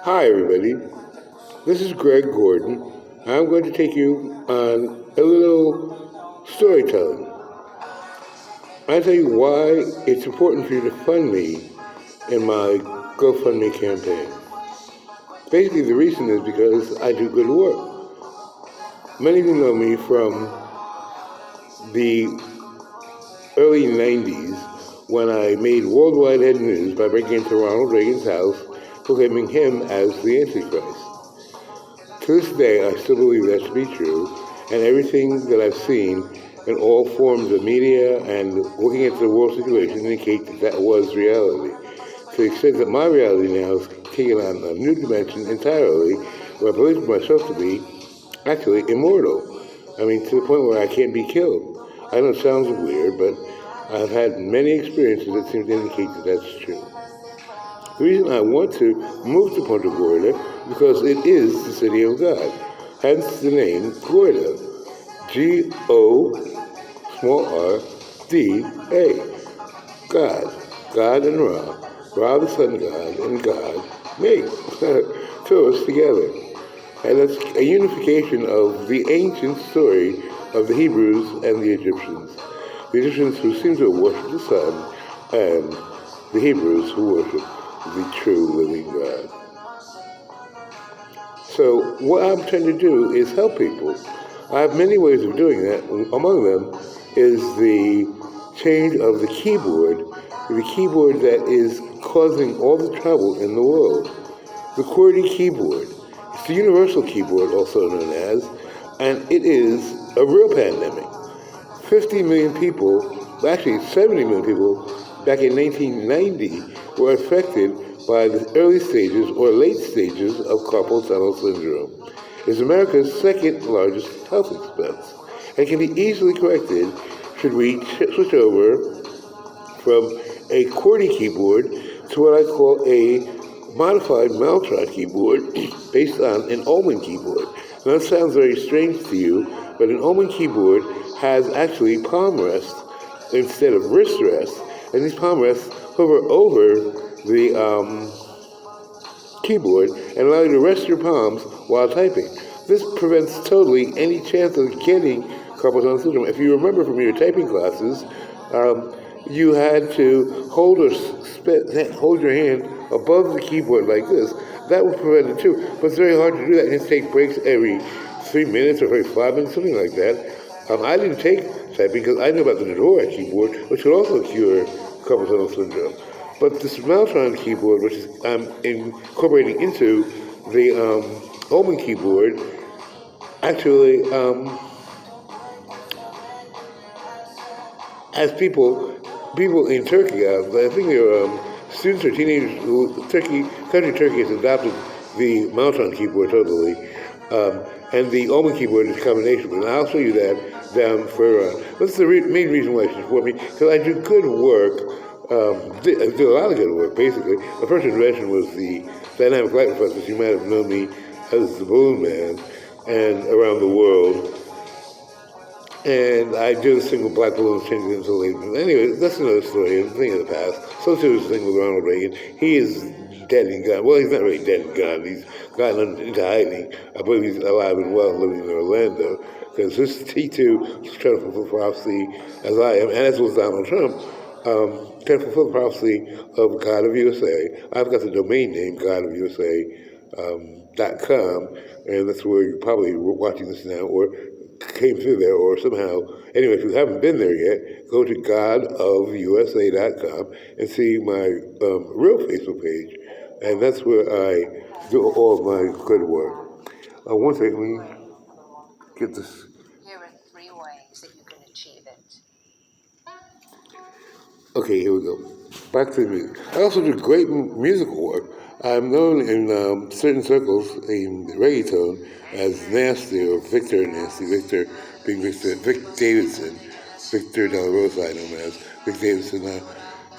Hi, everybody. This is Greg Gordon. I'm going to take you on a little storytelling. I'll tell you why it's important for you to fund me in my GoFundMe campaign. Basically, the reason is because I do good work. Many of you know me from the early 90s when I made worldwide head news by breaking into Ronald Reagan's house, proclaiming him as the Antichrist. To this day, I still believe that to be true, and everything that I've seen in all forms of media and looking at the world situation indicates that was reality. To the extent that my reality now has taken on a new dimension entirely, where I believe myself to be actually immortal. I mean, to the point where I can't be killed. I know it sounds weird, but I've had many experiences that seem to indicate that that's true. The reason I want to move to Punta Gorda because it is the city of God. Hence the name Gorda. G-O small r D-A. God. God and Ra. Ra the sun god and God me. Two of us together. And that's a unification of the ancient story of the Hebrews and the Egyptians. The Egyptians who seem to have worshipped the sun, and the Hebrews who worship the true living God. So what I'm trying to do is help people. I have many ways of doing that. Among them is the change of the keyboard that is causing all the trouble in the world. The QWERTY keyboard. It's the universal keyboard, also known as, and it is a real pandemic. 50 million people, actually 70 million people, back in 1990 were affected by the early stages or late stages of carpal tunnel syndrome. It's America's second largest health expense and can be easily corrected should we switch over from a QWERTY keyboard to what I call a modified Maltron keyboard based on an Ullman keyboard. Now that sounds very strange to you, but an Ullman keyboard has actually palm rests instead of wrist rests, and these palm rests hover over the keyboard and allow you to rest your palms while typing. This prevents totally any chance of getting carpal tunnel syndrome. If you remember from your typing classes, you had to hold your hand above the keyboard like this. That would prevent it too. But it's very hard to do that. You have to take breaks every 3 minutes or every 5 minutes, something like that. I didn't take typing because I knew about the Nedora keyboard, which could also cure carpal tunnel syndrome. But this Maltron keyboard, which is I'm incorporating into the Ullman keyboard, actually has people in Turkey. I think they're students or teenagers who country Turkey has adopted the Maltron keyboard totally, and the Ullman keyboard is a combination. And I'll show you that down further on. That's the main reason why she support me, because I do good work. I do a lot of good work, basically. The first invention was the dynamic light reflectors. You might have known me as the Balloon Man, and around the world. And I did a single black balloon changing into laser. Anyway, that's another story, a thing of the past. So too is the thing with Ronald Reagan. He is dead and gone. Well, he's not really dead and gone. He's gotten into hiding. I believe he's alive and well living in Orlando. Because he too is trying to fulfill prophecy as I am, and as was Donald Trump, trying to fulfill the prophecy of God of USA. I've got the domain name, GodofUSA.com, and that's where you're probably watching this now, or came through there, or somehow. Anyway, if you haven't been there yet, go to godofusa.com and see my real Facebook page, and that's where I do all of my good work. One second, let me get this. Here are 3 ways that you can achieve it. Okay, here we go. Back to the music. I also do great musical work. I'm known in certain circles in reggaeton as Nasty or Victor Nasty. Victor being Vic Davidson. Victor De La Rosa, I know him as Vic Davidson.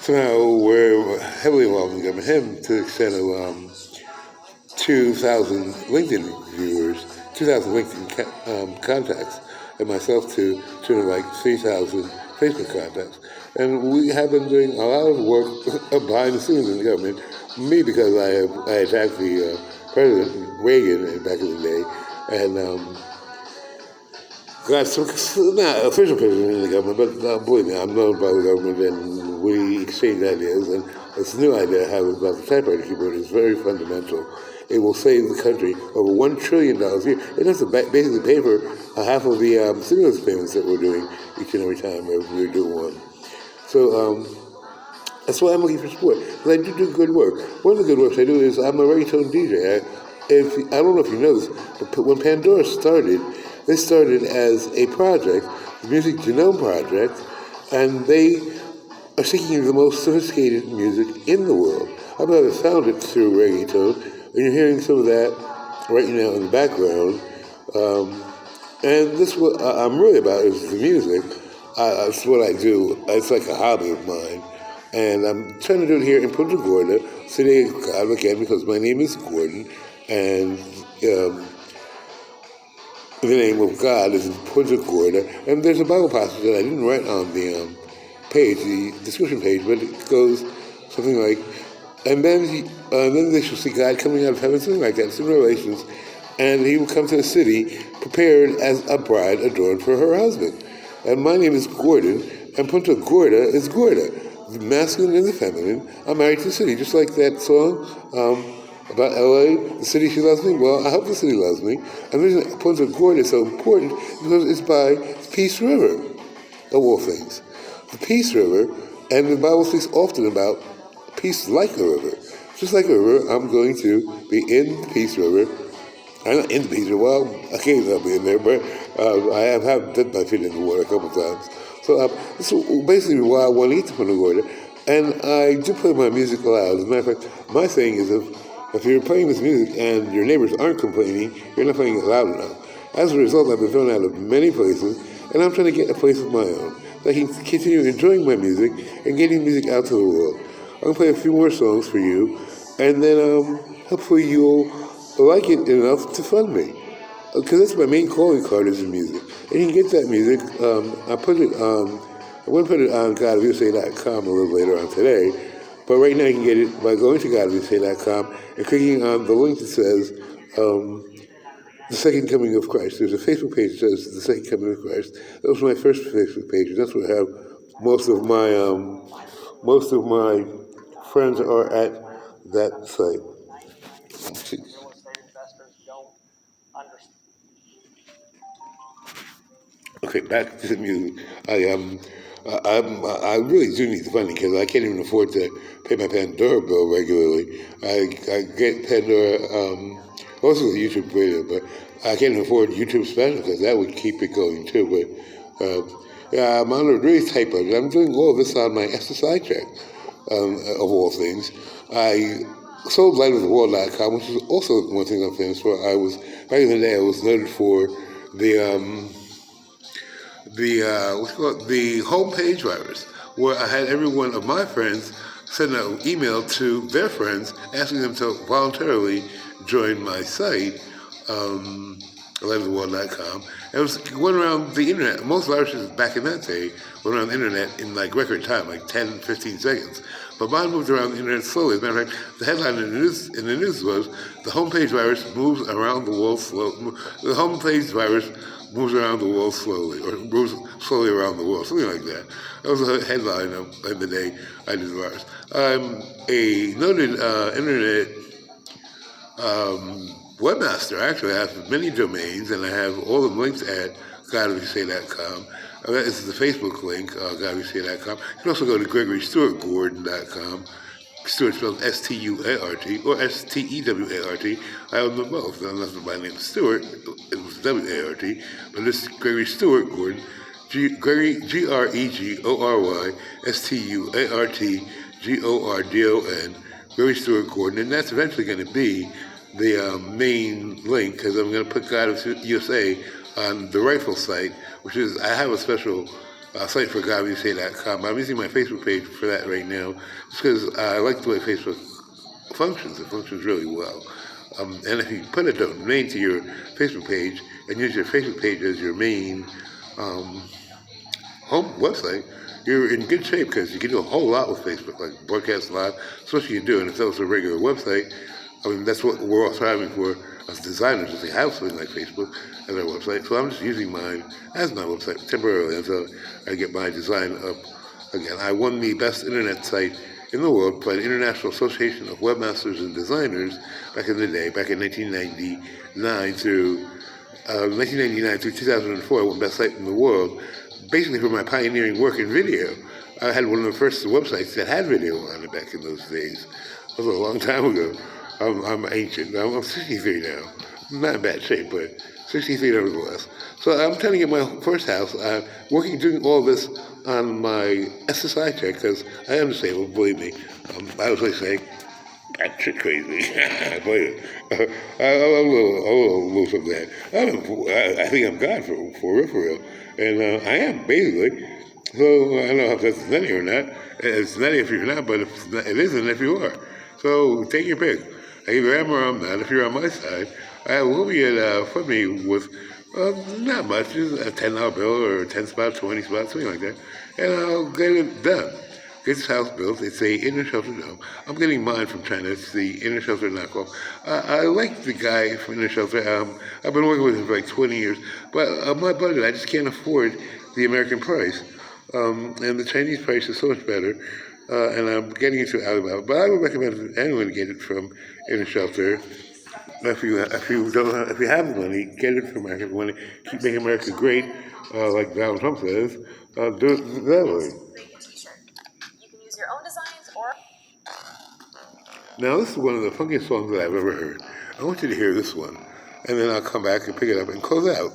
Somehow we're heavily involved in the government. Him to the extent of 2,000 LinkedIn viewers, 2,000 LinkedIn contacts, and myself to like 3,000 Facebook contacts. And we have been doing a lot of work behind the scenes in the government. Me, because I attacked the President Reagan back in the day, and got some, not official president in the government, but believe me, I'm known by the government, and we exchange ideas. And this new idea I have about the typewriter keyboard is very fundamental. It will save the country over $1 trillion a year. It has to basically pay for half of the stimulus payments that we're doing each and every time we do one. So that's why I'm looking for support. Because I do good work. One of the good works I do is I'm a reggaeton DJ. I don't know if you know this, but when Pandora started, they started as a project, the Music Genome Project, and they are seeking the most sophisticated music in the world. I've never found it through reggaeton, and you're hearing some of that right now in the background. And this is what I'm really about is the music. It's what I do. It's like a hobby of mine. And I'm trying to do it here in Punta Gorda, city of God, again, because my name is Gordon, and the name of God is in Punta Gorda. And there's a Bible passage that I didn't write on the page, the description page, but it goes something like, and then they shall see God coming out of heaven, something like that. It's in Revelations. And he will come to the city prepared as a bride adorned for her husband. And my name is Gordon, and Punta Gorda is Gorda. The masculine and the feminine are married to the city, just like that song about LA, the city she loves me. Well, I hope the city loves me. And the reason Punta Gorda is so important because it's by the Peace River, of all things. The Peace River, and the Bible speaks often about peace like a river. Just like a river, I'm going to be in the Peace River. I'm not in the Peace River. Well, occasionally I'll be in there, but I have dipped my feet in the water a couple times. So this is basically why I want to eat the Punta Gorda. And I do play my music loud. As a matter of fact, my thing is if you're playing this music and your neighbors aren't complaining, you're not playing it loud enough. As a result, I've been thrown out of many places, and I'm trying to get a place of my own so I can continue enjoying my music and getting music out to the world. I'm going to play a few more songs for you, and then hopefully you'll like it enough to fund me. Because that's my main calling card is in music. And you can get that music. I put it on, I'm going to put it on GodOfUSA.com a little later on today. But right now you can get it by going to GodOfUSA.com and clicking on the link that says The Second Coming of Christ. There's a Facebook page that says The Second Coming of Christ. That was my first Facebook page, and that's where I have most of my friends are at that site. Let's see. Okay, back to the music. I really do need the funding because I can't even afford to pay my Pandora bill regularly. I get Pandora, also the YouTube radio, but I can't afford YouTube special because that would keep it going too. But yeah, I'm on a really tight budget. I'm doing all of this on my SSI check, of all things. I sold lightoftheworld.com, which is also one thing I'm famous for. Back in the day, I was noted for the homepage virus, where I had every one of my friends send an email to their friends asking them to voluntarily join my site, LiveTheWorld.com. It was going around the internet. Most viruses back in that day went around the internet in like record time, like 10, 15 seconds. But mine moved around the internet slowly. As a matter of fact, the headline in the news was, "The homepage virus moves around the world slowly." The homepage virus moves around the world slowly, or moves slowly around the world, something like that. That was a headline of the day I did the virus. I'm a noted internet webmaster. Actually, I have many domains, and I have all the links at GodOfUSA.com. That is the Facebook link, GodOfUSA.com. You can also go to GregoryStewartGordon.com. Stewart spelled S-T-U-A-R-T or S-T-E-W-A-R-T. I own them both. Unless my name is Stewart, it was W-A-R-T. But this is Gregory Stewart Gordon, Gregory, G-R-E-G-O-R-Y, S-T-U-A-R-T, G-O-R-D-O-N, Gregory Stewart Gordon. And that's eventually going to be the main link, because I'm going to put God of USA on the rifle site, which is, I have a special site for GodOfUSA.com. I'm using my Facebook page for that right now, just because I like the way Facebook functions. It functions really well. And if you put a domain to your Facebook page and use your Facebook page as your main home website, you're in good shape because you can do a whole lot with Facebook, like broadcast live, especially you do. And if that was a regular website, I mean, that's what we're all striving for as designers, is to have something like Facebook as our website. So I'm just using mine as my website temporarily until I get my design up again. I won the best internet site in the world by the International Association of Webmasters and Designers back in the day, back in 1999 through 2004, I won best site in the world, basically for my pioneering work in video. I had one of the first websites that had video on it back in those days. That was a long time ago. I'm ancient. I'm 63 now. I'm not in bad shape, but 63 nevertheless. So I'm trying to get my first house. I'm doing all this on my SSI check because I am disabled, believe me. I was like saying, that shit crazy. I'm a little loose of that. I think I'm God for real. And I am, basically. So I don't know if that's nutty or not. It's nutty if you're not, but it isn't if you are. So take your pick. I either am or I'm not. If you're on my side, I will be fund me with not much, just a $10 bill or 10 spot, 20 spot, something like that. And I'll get it done. Get this house built. It's a inner shelter dome. I'm getting mine from China. It's the inner shelter knockoff. I like the guy from inner shelter. I've been working with him for like 20 years, but my budget, I just can't afford the American price. And the Chinese price is so much better. And I'm getting it to Alibaba, but I would recommend anyone get it from inner shelter. If you have the money, get it from America. If you want to keep making America great, like Donald Trump says, do it that way. Now, this is one of the funkiest songs that I've ever heard. I want you to hear this one, and then I'll come back and pick it up and close out.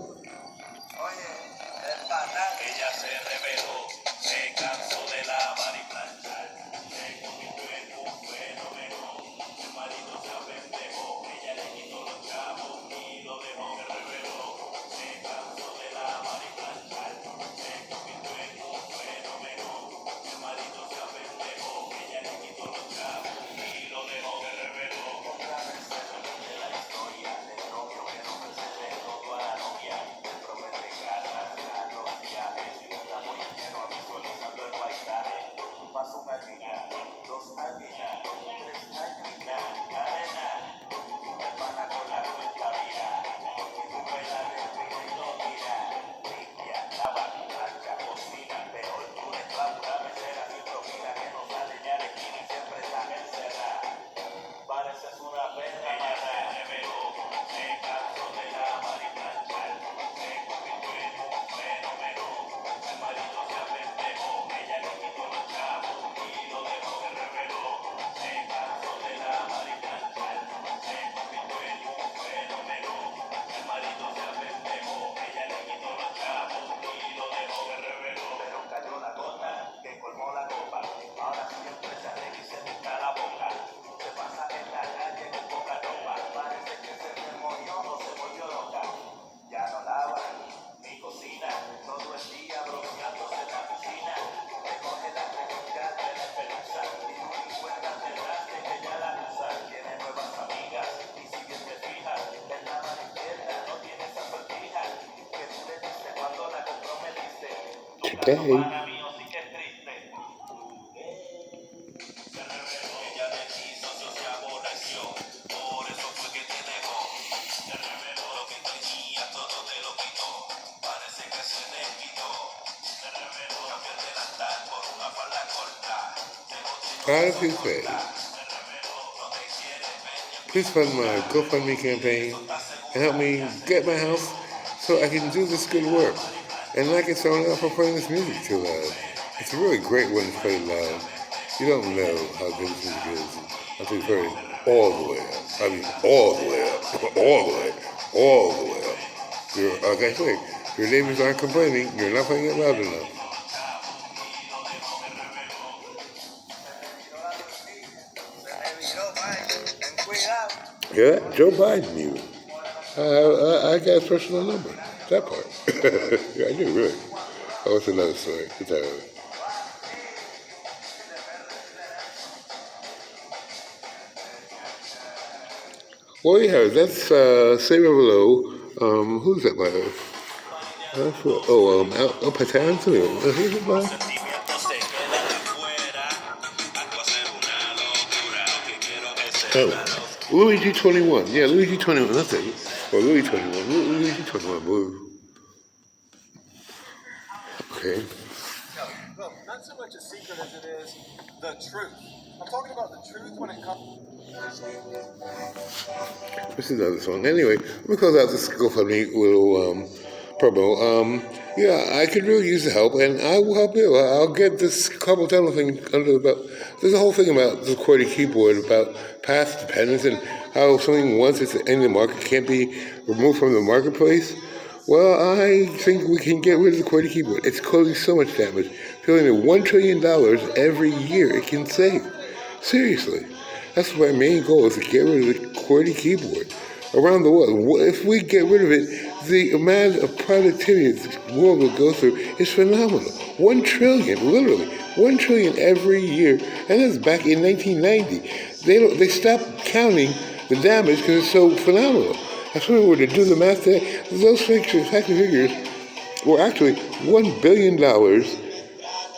Today. As he said, please fund my GoFundMe campaign and help me get my house so I can do this good work. And I get someone else for playing this music too loud. It's a really great one to play loud. You don't know how good this music is until you've heard it all the way up. I mean, all the way up. All the way up. Like I say, your neighbors aren't complaining. You're not playing it loud enough. Yeah, Joe Biden music. I got his personal number. That part. Yeah, I do, really. Oh, it's another story. It's all right. Well, yeah, that's Say Below. Who's that by? El Patan, Luigi 21. Yeah, Luigi 21. That's it. Or Louis 21. Luigi 21. Okay. No, well, not so much a secret as it is the truth. I'm talking about the truth when it comes. This is another song. Anyway, let me close out this GoFundMe little promo. Yeah, I could really use the help, and I will help you. I'll get this carpal tunnel thing under the belt. There's a whole thing about the QWERTY keyboard, about path dependence, and how something once it's in the market can't be removed from the marketplace. Well, I think we can get rid of the QWERTY keyboard. It's causing so much damage. Feeling that $1 trillion every year it can save. Seriously. That's my main goal, is to get rid of the QWERTY keyboard around the world. If we get rid of it, the amount of productivity the world will go through is phenomenal. 1 trillion, literally. 1 trillion every year. And that's back in 1990. They stopped counting the damage because it's so phenomenal. That's when we were to do the math today. Those factory figures were actually $1 billion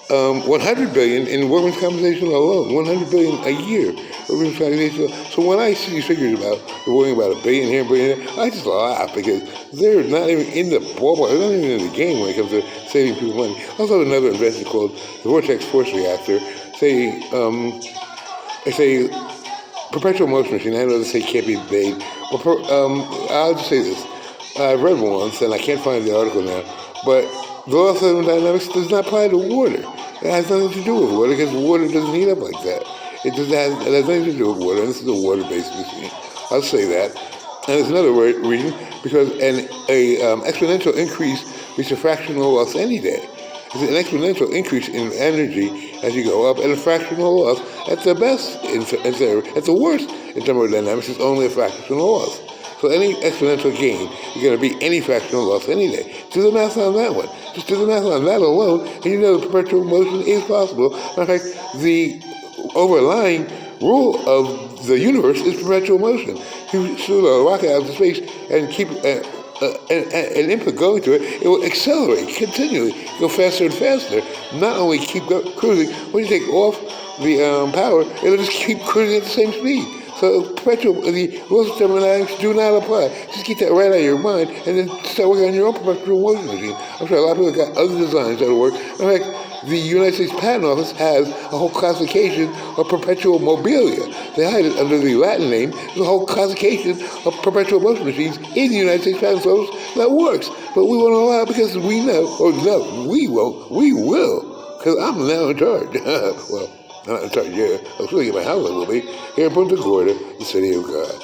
100 billion in workers' compensation alone, 100 billion a year. Workers' compensation. So when I see these figures about we're worrying about $1 billion here, $1 billion there, I just laugh because they're not even in the ballpark. They're not even in the game when it comes to saving people money. Also, another invention called the vortex force reactor. It's a perpetual motion machine. I know they say can't be made. I'll just say this. I've read one once, and I can't find the article now, but the law of thermodynamics does not apply to water. It has nothing to do with water because water doesn't heat up like that. It has nothing to do with water, and this is a water-based machine. I'll say that. And there's another reason, because an exponential increase beats a fractional loss any day. It's an exponential increase in energy as you go up, and a fractional loss at the best, at the worst in thermodynamics is only a fractional loss. So any exponential gain, you're going to beat any fractional loss any day. Do the math on that one. Just do the math on that alone, and you know the perpetual motion is possible. In fact, the overlying rule of the universe is perpetual motion. You shoot a rocket out into space and keep an input going to it, it will accelerate continually, go faster and faster. Not only keep cruising, when you take off the power, it'll just keep cruising at the same speed. So the rules of thermodynamics do not apply. Just keep that right out of your mind and then start working on your own perpetual motion machine. I'm sure a lot of people got other designs that'll work. In fact, the United States Patent Office has a whole classification of perpetual mobilia. They hide it under the Latin name. There's a whole classification of perpetual motion machines in the United States Patent Office that works. But we won't allow it because we know, or no, we won't, we will, because I'm now in charge. Well, I'm not in charge yet. I'm still get my house will be here in Punta Gorda, the city of God.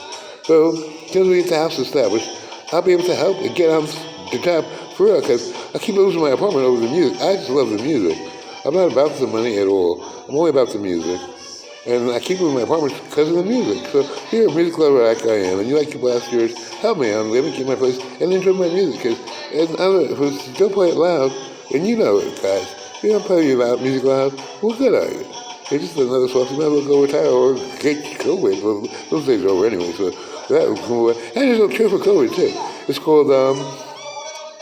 So, until we get the house established, I'll be able to help and get on the top for real, because I keep losing my apartment over the music. I just love the music. I'm not about the money at all. I'm only about the music. And I keep losing my apartment because of the music. So, here at Music Lover like I am, and you like to blast yours, help me out, let me keep my place, and enjoy my music, because if don't play it loud, and you know it, guys. If you don't play your music loud, what good are you? It's just another source. You might as well go retire or get COVID. Well, those days are over anyway, so that would come away. And there's a cure for COVID, too. It's called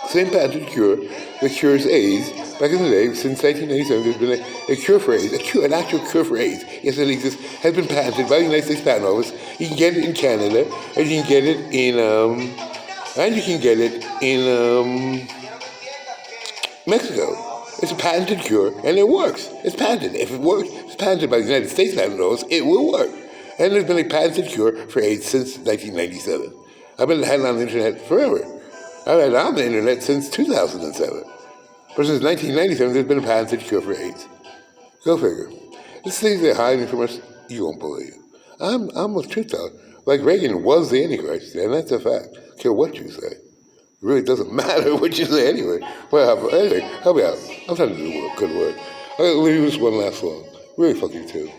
same patented cure that cures AIDS. Back in the day, since 1997, there's been a cure for AIDS, an actual cure for AIDS. Yes, it exists, has been patented by the United States Patent Office. You can get it in Canada, and you can get it in Mexico. It's a patented cure, and it works. It's patented. If it works, it's patented by the United States Patent Office, it will work. And there's been a patented cure for AIDS since 1997. I've been had it on the internet forever. I've had it on the internet since 2007. But since 1997, there's been a patented cure for AIDS. Go figure. This things they're hiding from us, you won't believe. I'm a truth teller. Like Reagan was the Antichrist, and that's a fact. Care what you say. It really doesn't matter what you say anyway. Well, anyway, help me out. I'm trying to do a good word. I'll leave you this one last song. Really fuck you too.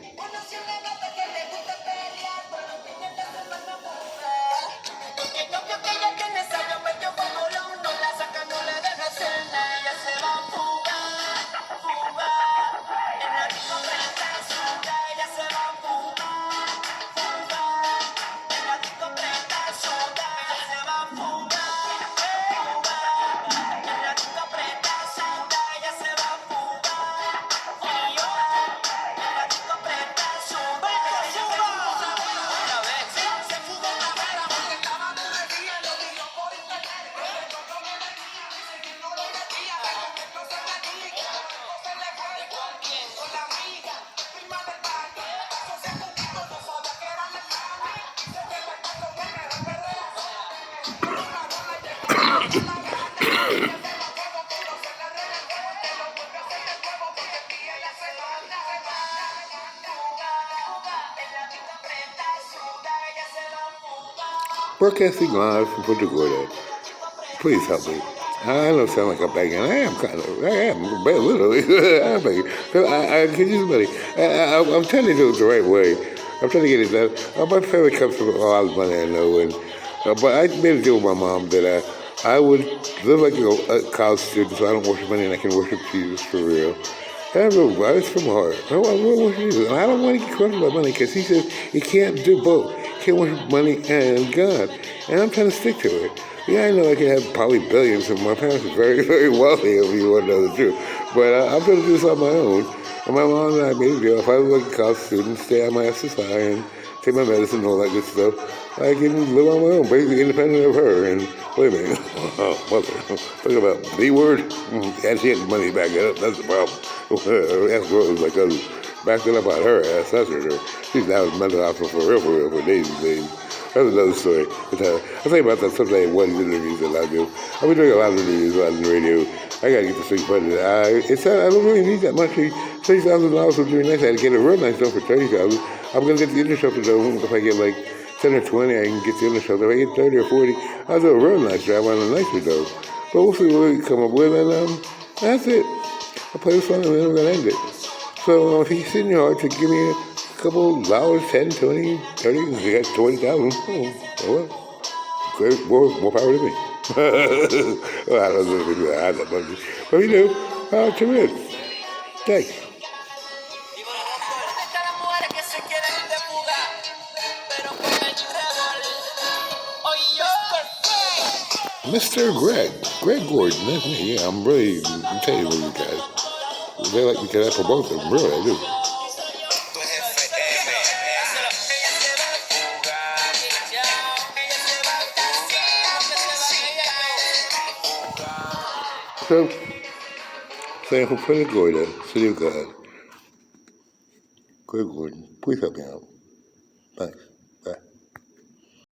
Broadcasting live from Punta Gorda. Please help me. I don't sound like I'm begging. I am literally. I am begging. I can use money. I'm trying to do it the right way. I'm trying to get it done. My family comes from a lot of money, I know, but I made a deal with my mom that I would live like a college student, so I don't worship money and I can worship Jesus for real. And I know, it's from my heart. I want to worship Jesus, and I don't want to get crushed by money because he says you can't do both. You can't worship money and God, and I'm trying to stick to it. Yeah, I know I can have probably billions, and my parents are very, very wealthy, if you want to know the truth. But I'm trying to do this on my own. And my mom and I made a deal. If I was like a college student, stay on my SSI and take my medicine and all that good stuff, I can live on my own, basically independent of her. And wait a minute, mother, talking about the word? And she had the money back up. That's the problem. That's what like backed it up on her ass. That's her. She's now in mental hospital for real, for days and days. That's another story. I'll tell you about that someday in one of the interviews that I do. I've been doing a lot of interviews on the radio. I gotta get this thing funded. I don't really need that much. $30,000 would be nice. I had to get a real nice dome for $30,000. I'm gonna get the inner shelter dome. If I get like 10 or 20, I can get the inner shelter. If I get 30 or 40, I'll do a real nice job on a nicer dome. But we'll see what we come up with, and that's it. I'll play the song and then we're gonna end it. So if you sit in your heart to give me a couple dollars, 10, 20, 30, if you got 20,000, well, great, more power to me. Well, I don't know if I have that money. But you do, tune in. Thanks. Mr. Greg Gordon, that's me. Yeah, I'm telling you what, you guys. They like me because I promote them, really, I do. So, saying from Punta Gorda, City of God, Greg Gordon, please help me out. Thanks.